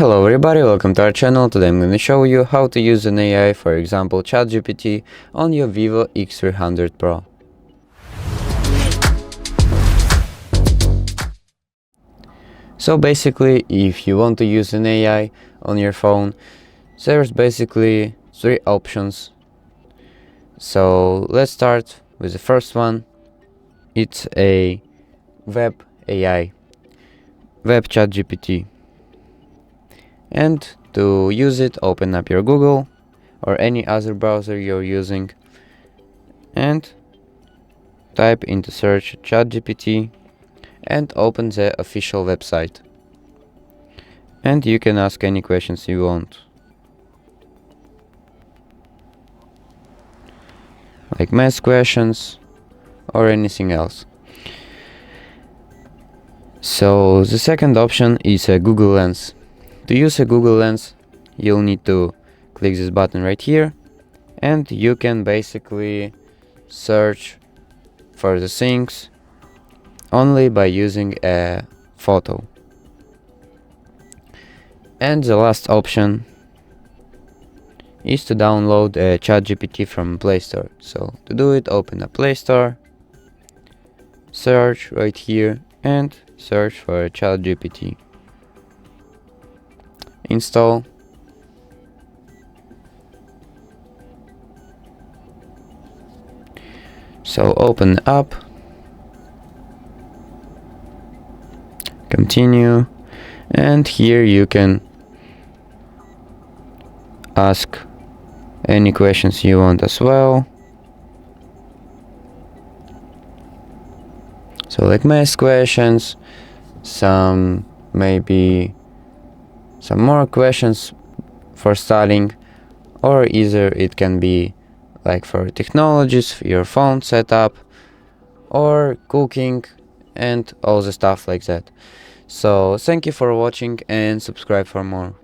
Hello everybody, welcome to our channel. Today I'm going to show you how to use an AI, for example ChatGPT, on your VIVO X300 Pro. So basically, if you want to use an AI on your phone, there's basically three options. So let's start with the first one. It's a web AI, web ChatGPT. And to use it, open up your Google or any other browser you're using and type into search ChatGPT and open the official website. And you can ask any questions you want, like math questions or anything else. So the second option is a Google Lens. To use a Google Lens, you'll need to click this button right here, and you can basically search for the things only by using a photo. And the last option is to download a ChatGPT from Play Store. So to do it, open a Play Store, search right here and search for ChatGPT. Install. So open up, continue, and here you can ask any questions you want as well. So like math questions, maybe some more questions for studying, or either it can be like for technologies, your phone setup, or cooking and all the stuff like that. So thank you for watching and subscribe for more.